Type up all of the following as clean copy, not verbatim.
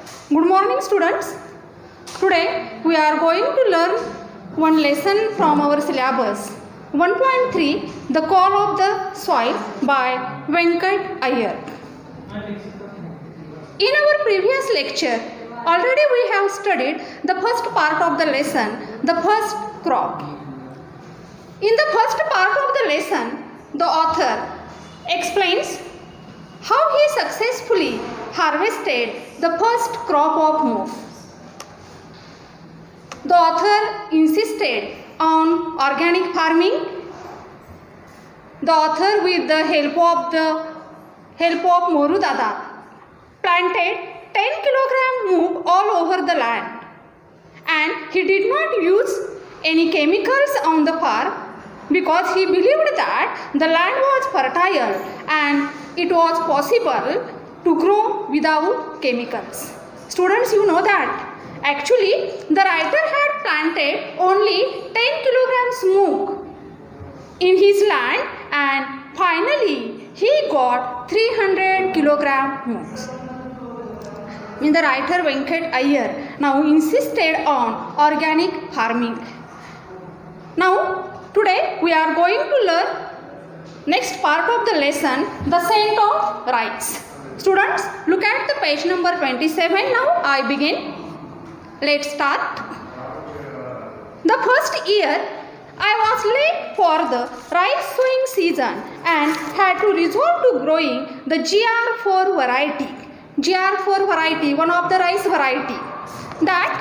Good morning, students. Today we are going to learn one lesson from our syllabus 1.3 The Call of the Soil by Venkat Iyer. In our previous lecture, already we have studied the first part of the lesson, the first crop. In the first part of the lesson, the author explains how he successfully harvested the first crop of move. The author insisted on organic farming. The author, with the help of Moru Dada, planted 10 kg move all over the land, and he did not use any chemicals on the farm because he believed that the land was fertile and it was possible to grow without chemicals. Students, you know that actually the writer had planted only 10 kilograms move in his land, and finally he got 300 kilogram moves. The writer Venkat Iyer now insisted on organic farming. Now today we are going to learn next part of the lesson, the scent of rice. Students, look at the page number 27. Now I begin. Let's start. The first year I was late for the rice sowing season and had to resort to growing the GR4 variety. GR4 variety, one of the rice variety that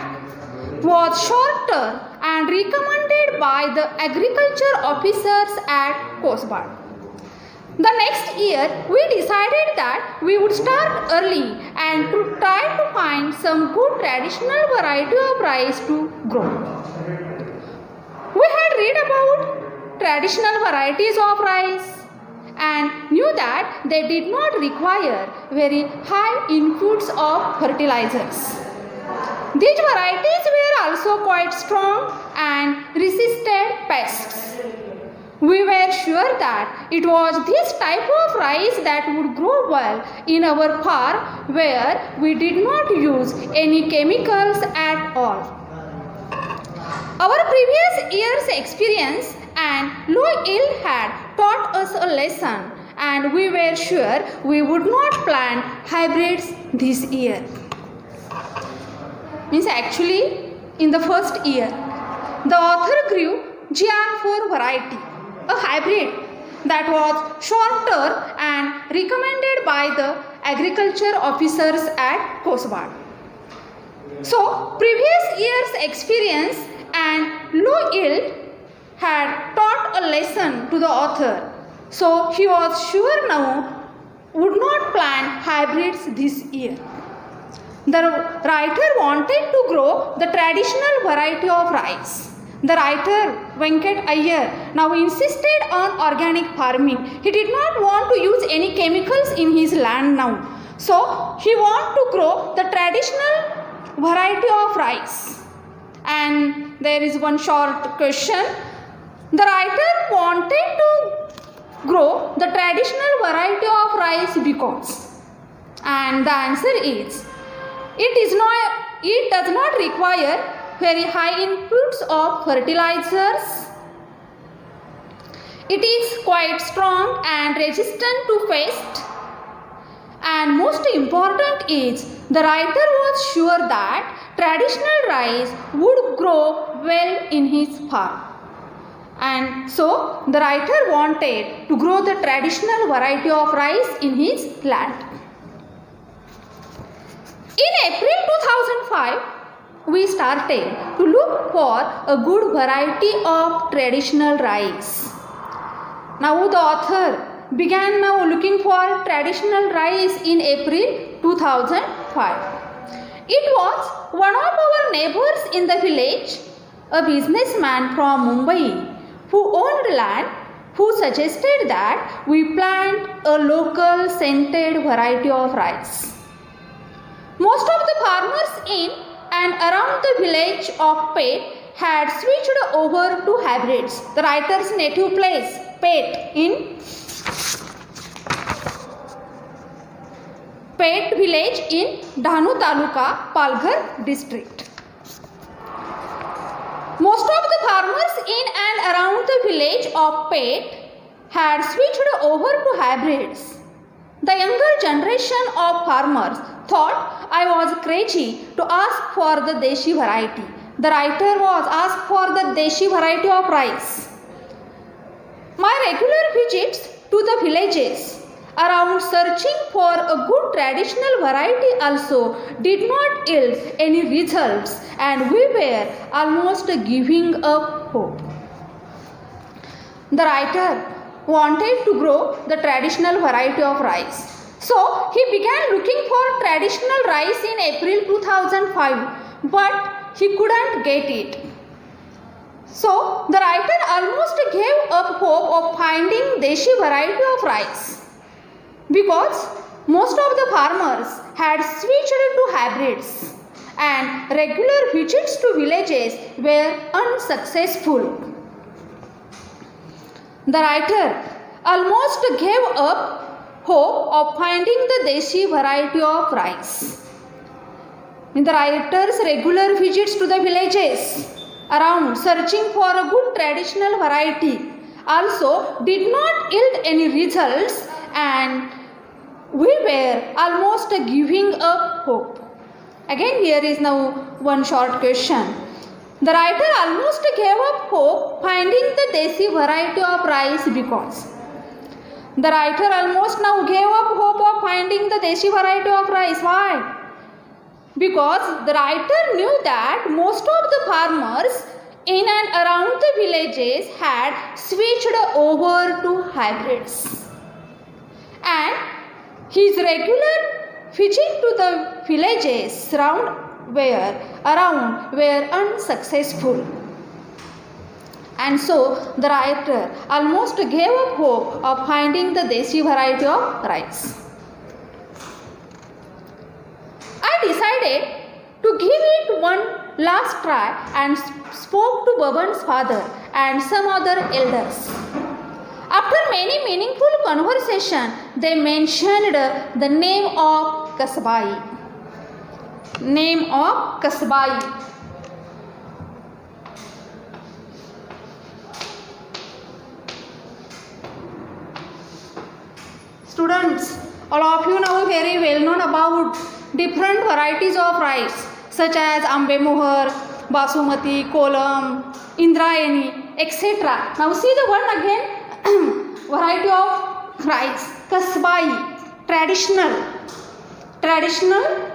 was shorter and recommended by the agriculture officers at Kosbad. The next year, we decided that we would start early and to try to find some good traditional variety of rice to grow. We had read about traditional varieties of rice and knew that they did not require very high inputs of fertilizers. These varieties were also quite strong and resisted pests. We were sure that it was this type of rice that would grow well in our farm where we did not use any chemicals at all. Our previous year's experience and low yield had taught us a lesson, and we were sure we would not plant hybrids this year. Actually, in the first year, the author grew GR4 variety, a hybrid that was shorter and recommended by the agriculture officers at Kosbad. So, previous year's experience and low yield had taught a lesson to the author. So, he was sure now would not plant hybrids this year. The writer wanted to grow the traditional variety of rice. The writer Venkat Iyer now insisted on organic farming. He did not want to use any chemicals in his land now. So he wanted to grow the traditional variety of rice. And there is one short question. The writer wanted to grow the traditional variety of rice because, and the answer is, it does not require very high inputs of fertilizers. It is quite strong and resistant to pests. And most important is, the writer was sure that traditional rice would grow well in his farm. And so the writer wanted to grow the traditional variety of rice in his land. In April 2005, we started to look for a good variety of traditional rice. Now the author began looking for traditional rice in April 2005. It was one of our neighbors in the village, a businessman from Mumbai who owned land, who suggested that we plant a local scented variety of rice. Most of the farmers in and around the village of Pet had switched over to hybrids. The writer's native place, Pet, in Pet village in Dhanu Taluka, Palghar district. Most of the farmers in and around the village of Pet had switched over to hybrids. The younger generation of farmers thought I was crazy to ask for the Deshi variety. The writer was asked for the Deshi variety of rice. My regular visits to the villages around searching for a good traditional variety also did not yield any results, and we were almost giving up hope. The writer wanted to grow the traditional variety of rice. So he began looking for traditional rice in April 2005, but he couldn't get it. So the writer almost gave up hope of finding Deshi variety of rice because most of the farmers had switched to hybrids and regular visits to villages were unsuccessful. The writer almost gave up hope of finding the Deshi variety of rice. The writer's regular visits to the villages around searching for a good traditional variety also did not yield any results, and we were almost giving up hope. Again, here is now one short question. The writer almost gave up hope finding the Desi variety of rice because the writer almost now gave up hope of finding the Desi variety of rice. Why? Because the writer knew that most of the farmers in and around the villages had switched over to hybrids, and his regular visit to the villages around were unsuccessful, and so the writer almost gave up hope of finding the Desi variety of rice. I decided to give it one last try and spoke to Baban's father and some other elders. After many meaningful conversation, they mentioned the name of Kasbai. Name of Kasbai. Students, all of you now very well known about different varieties of rice such as Ambe Mohar, Basumati, Kolam, Indrayani, etc. Now see the one again. Variety of rice, Kasbai, traditional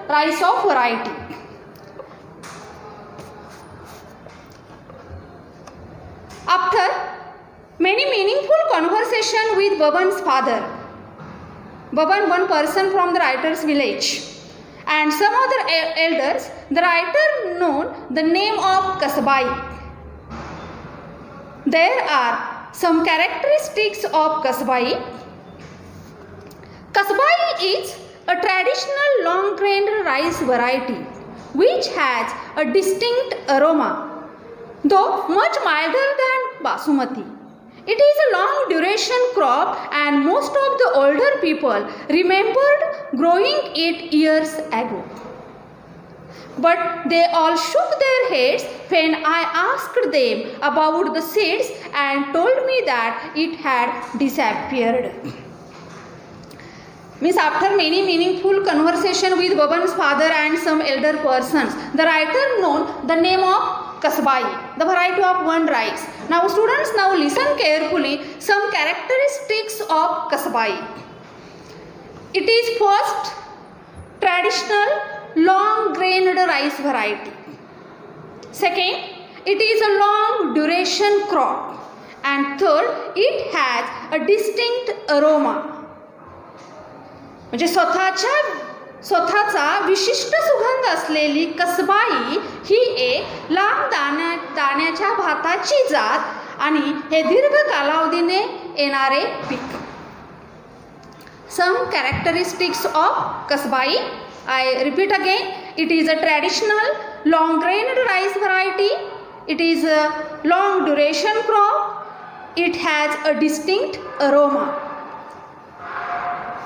rice of variety. After many meaningful conversation with Baban's father, Baban, one person from the writer's village, and some other elders, the writer known the name of Kasbai. There are some characteristics of Kasbai. Kasbai is a traditional long-grained rice variety which has a distinct aroma, though much milder than Basumati. It is a long duration crop and most of the older people remembered growing it years ago. But they all shook their heads when I asked them about the seeds and told me that it had disappeared. Means after many meaningful conversation with Baban's father and some elder persons, the writer known the name of Kasbai, the variety of one rice. Now students, now listen carefully some characteristics of Kasbai. It is first traditional long grained rice variety. Second, it is a long duration crop. And third, it has a distinct aroma. म्हणजे स्वतःचा विशिष्ट सुगंध असलेली कसबाई ही एक लांब दाण्याच्या भाताची जात आणि हे दीर्घ कालावधीने येणारे peak. Some characteristics of Kasbai. I repeat again, it is a traditional long grained rice variety. It is a long duration crop. It has a distinct aroma.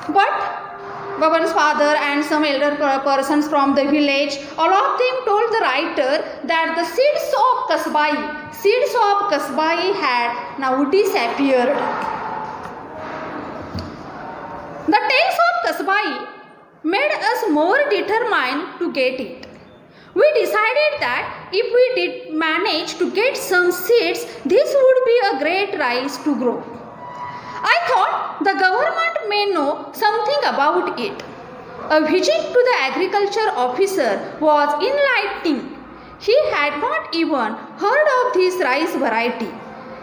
But Baban's father and some elder persons from the village, all of them told the writer that the seeds of Kasbai had now disappeared. The tales of Kasbai made us more determined to get it. We decided that if we did manage to get some seeds, this would be a great rice to grow. I thought the government may know something about it. A visit to the agriculture officer was enlightening. He had not even heard of this rice variety.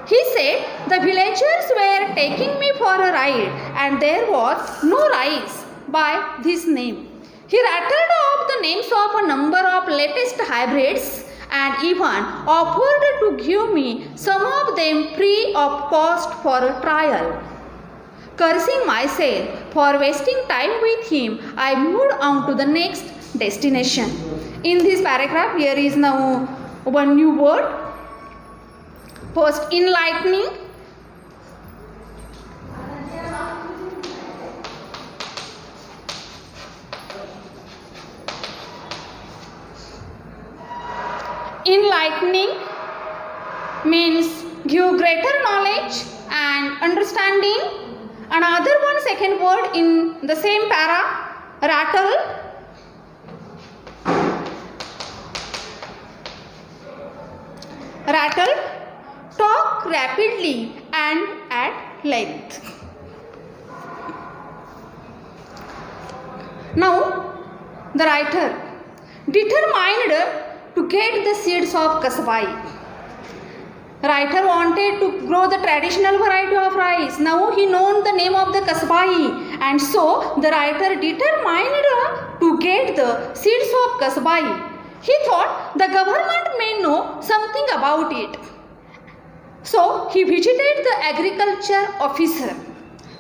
He said the villagers were taking me for a ride and there was no rice by this name. He rattled off the names of a number of latest hybrids and even offered to give me some of them free of cost for a trial. Cursing myself for wasting time with him, I moved on to the next destination. In this paragraph, here is now one new word. First, enlightening. Enlightening means give greater knowledge and understanding. Another one, second word in the same para, rattle. Rattle, talk rapidly and at length. Now, the writer determined to get the seeds of Kasbai. Writer wanted to grow the traditional variety of rice. Now he known the name of the Kasbai, and so the writer determined to get the seeds of Kasbai. He thought the government may know something about it. So he visited the agriculture officer.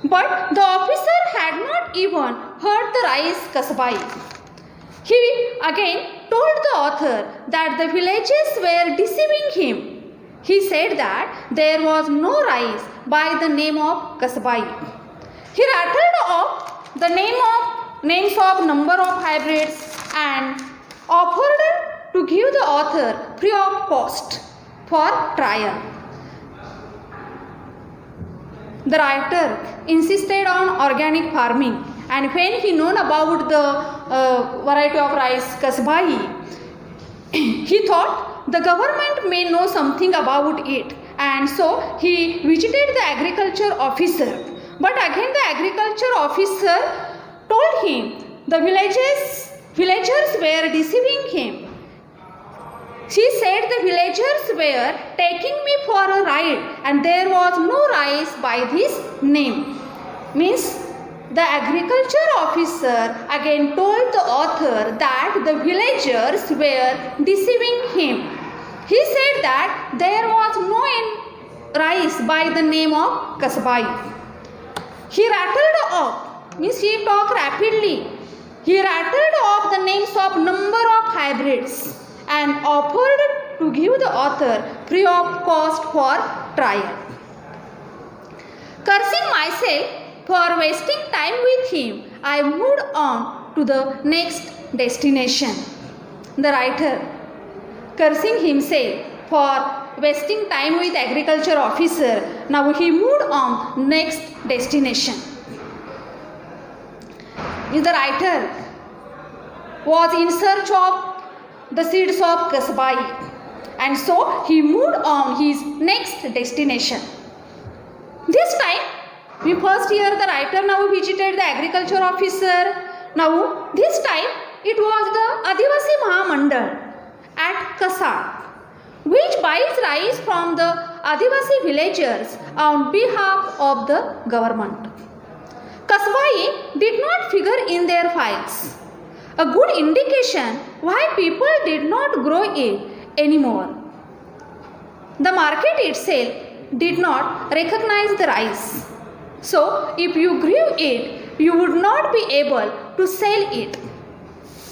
But the officer had not even heard the rice Kasbai. He again told the author that the villages were deceiving him. He said that there was no rice by the name of Kasbai. He rattled off the names of number of hybrids and offered to give the author free of cost for trial. The writer insisted on organic farming, and when he known about the variety of rice Kasbai, he thought the government may know something about it, and so he visited the agriculture officer. But again the agriculture officer told him the villagers were deceiving him. She said the villagers were taking me for a ride and there was no rice by this name. Means the agriculture officer again told the author that the villagers were deceiving him. He said that there was no rice by the name of Kasbai. He rattled off, means he talked rapidly. He rattled off the names of number of hybrids and offered to give the author free of cost for trial. Cursing myself for wasting time with him, I moved on to the next destination. The writer, cursing himself for wasting time with agriculture officer, now he moved on next destination. The writer was in search of the seeds of Kasbai, and so he moved on his next destination. This time we first hear the writer now visited the agriculture officer. Now this time it was the Adivasi Mahamandal at Kasad, which buys rice from the Adivasi villagers on behalf of the government. Kasbai did not figure in their files, a good indication why people did not grow it anymore. The market itself did not recognize the rice. So, if you grew it, you would not be able to sell it.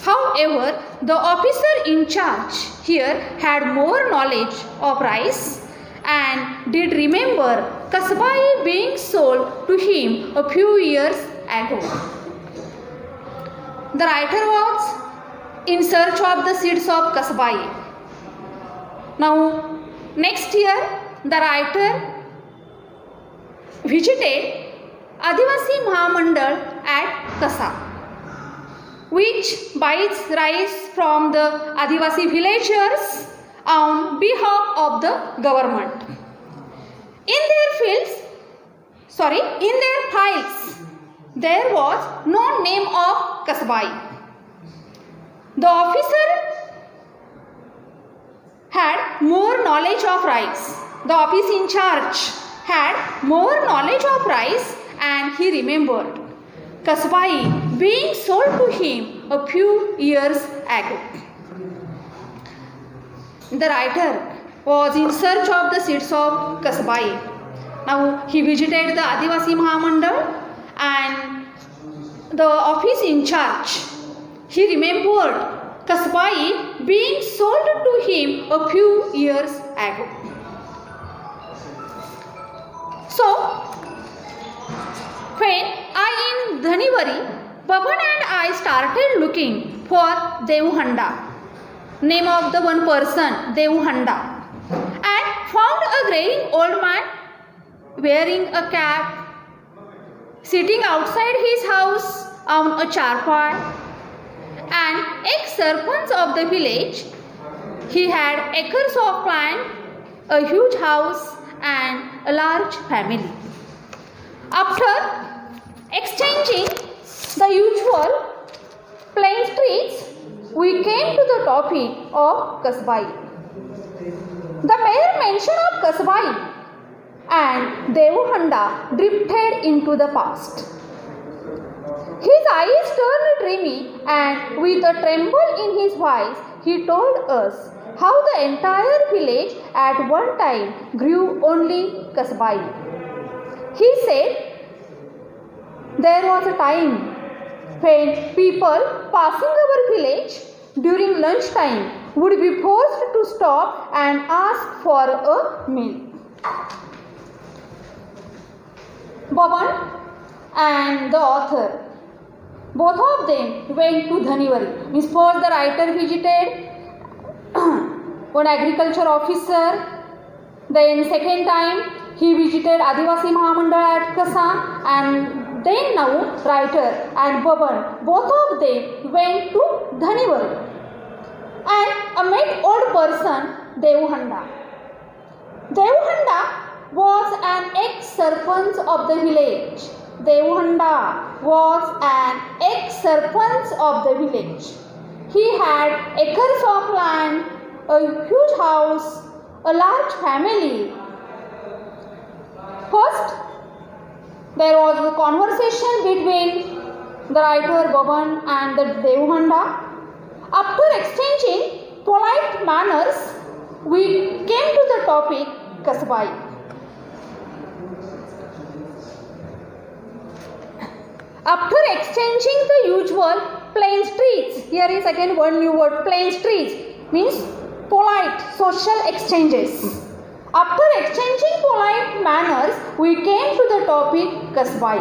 However, the officer in charge here had more knowledge of rice and did remember Kasbai being sold to him a few years ago. the writer was in search of the seeds of Kasbai. Now, next year, the writer visited Adivasi Mahamandal at Kasa, which buys rice from the Adivasi villagers on behalf of the government. In their files, there was no name of Kasbai. The officer had more knowledge of rice. The office in charge had more knowledge of rice, and he remembered Kasbai being sold to him a few years ago. The writer was in search of the seeds of Kasbai. Now he visited the Adivasi Mahamandal and the office in charge. He remembered Kasbai being sold to him a few years ago. So, when I in Dhanivari, Baban and I started looking for Devhanda, name of the one person, Devhanda, and found a graying old man wearing a cap, sitting outside his house on a charpad, and ex-sarpanch of the village. He had acres of land, a huge house, and a large family. After exchanging the usual plain streets, we came to the topic of Kasbai. The mere mention of Kasbai and Devhanda drifted into the past. His eyes turned dreamy, and with a tremble in his voice, he told us how the entire village at one time grew only Kasbai. He said there was a time when people passing our village during lunchtime would be forced to stop and ask for a meal. Baban and the author, both of them went to Dhanivari. Means first the writer visited one agriculture officer, then second time he visited Adivasi Mahamandal at Kasa, and then now writer and Baban, both of them went to Dhanivari and met old person Devhanda. Devhanda was an ex-sarpanch of the village. Devhanda was an ex-sarpanch of the village. He had acres of land, a huge house, a large family. First, there was a conversation between the writer Baban and the Devhanda. After exchanging polite manners, we came to the topic Kasbai. After exchanging the usual plain streets, here is again one new word, plain streets, means polite social exchanges. After exchanging polite manners, we came to the topic Kasbai.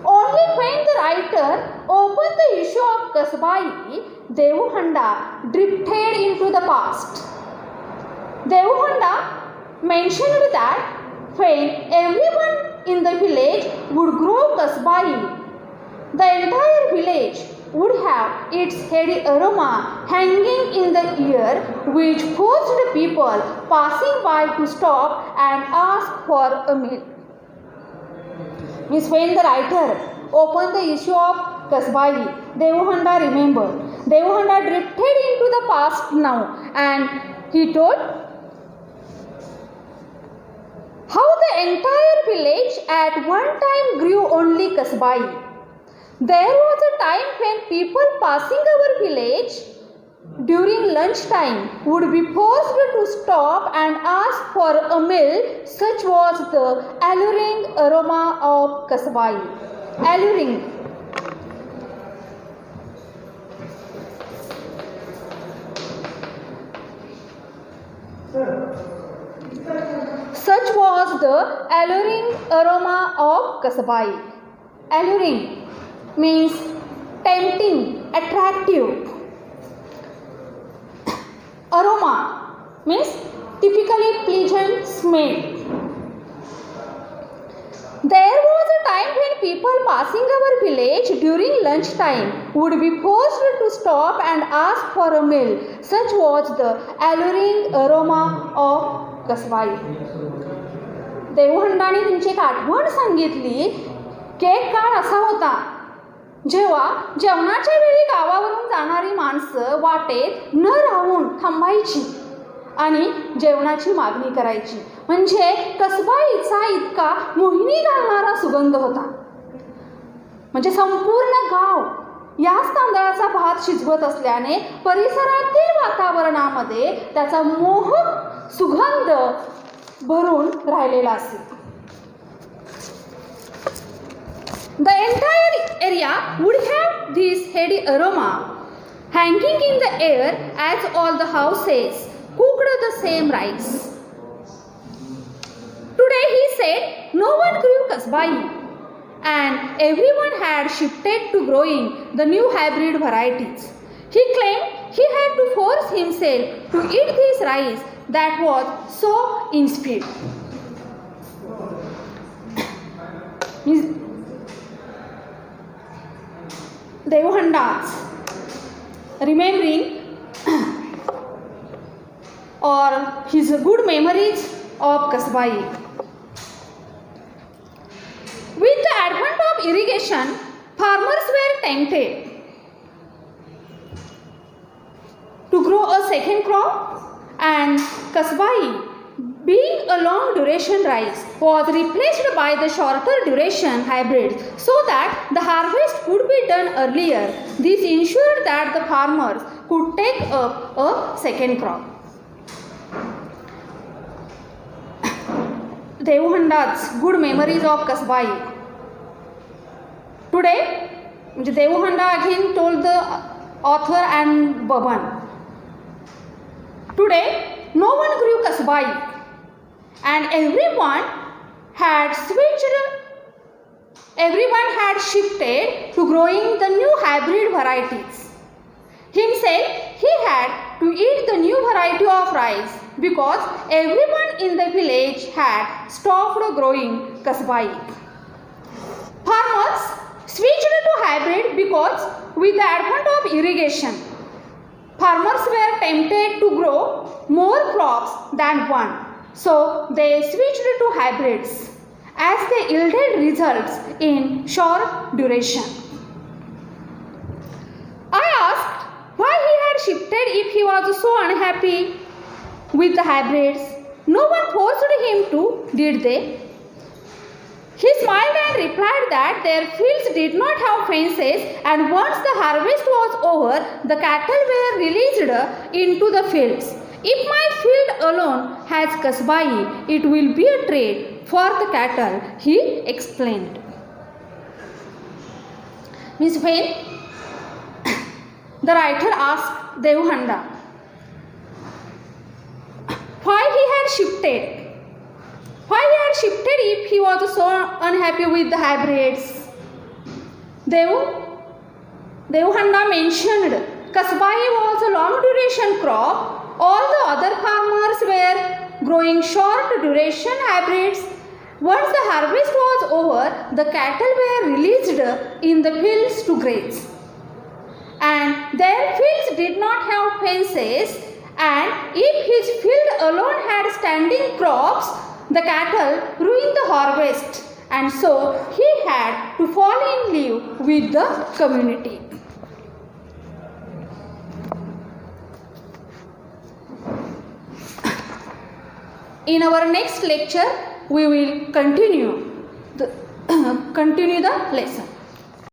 Only when the writer opened the issue of Kasbai, Devhanda drifted into the past. Devhanda mentioned that when everyone in the village would grow Kasbai, the entire village would have its heady aroma hanging in the air, which forced the people passing by to stop and ask for a meal. Means when the writer opened the issue of Kasbai, Devhanda remembered. Devhanda drifted into the past now, and he told how the entire village at one time grew only Kasbai. There was a time when people passing our village during lunchtime would be forced to stop and ask for a meal. Such was the alluring aroma of Kasbai. Alluring. Such was the alluring aroma of Kasbai. Alluring means tempting, attractive. Aroma means typically pleasant smell. There was a time when people passing our village during lunchtime would be forced to stop and ask for a meal. Such was the alluring aroma of कसबाई. देवहंडाने त्यांची एक आठवण सांगितली की एक काळ असा होता जेव्हा जेवणाच्या वेळी गावावरून जाणारी माणसं वाटेत न राहून थांबायची आणि जेवणाची मागणी करायची. म्हणजे कसबाईचा इतका मोहिनी घालणारा सुगंध होता. म्हणजे संपूर्ण गाव याच तांदळाचा भात शिजवत असल्याने परिसरातील वातावरणामध्ये त्याचा मोहक सुगंध भरून राहिलेला असे. The entire area would have this heady aroma hanging in the air as all the houses cooked the same rice. Today, he said, no one grew kasbai and everyone had shifted to growing the new hybrid varieties. He claimed he had to force himself to eat this rice that was so insipid. Devhandas remembering or his good memories of Kasbai. With the advent of irrigation, farmers were tempted to grow a second crop, and Kasbai, being a long duration rice, was replaced by the shorter duration hybrids so that the harvest could be done earlier. This ensured that the farmers could take up a second crop. Devhanda's good memories of Kasbai. Today, Devhanda again told the author and Baban. Today, no one grew Kasbai and everyone had shifted to growing the new hybrid varieties. Himself, he had to eat the new variety of rice because everyone in the village had stopped growing kasbai. Farmers switched to hybrid because with the advent of irrigation, farmers were tempted to grow more crops than one. So they switched to hybrids as they yielded results in short duration. I asked why he had shifted if he was so unhappy with the hybrids. No one forced him to, did they? He smiled and replied that their fields did not have fences, and once the harvest was over, the cattle were released into the fields. If my field alone has kasbai, it will be a trade for the cattle, he explained. Means when the writer asked Devhanda why he had shifted if he was so unhappy with the hybrids. Devhanda mentioned kasbai was a long duration crop. All the other farmers were growing short duration hybrids. Once the harvest was over, the cattle were released in the fields to graze. And their fields did not have fences, and if his field alone had standing crops, the cattle ruined the harvest, and so he had to fall in leave with the community. In our next lecture, we will continue the lesson.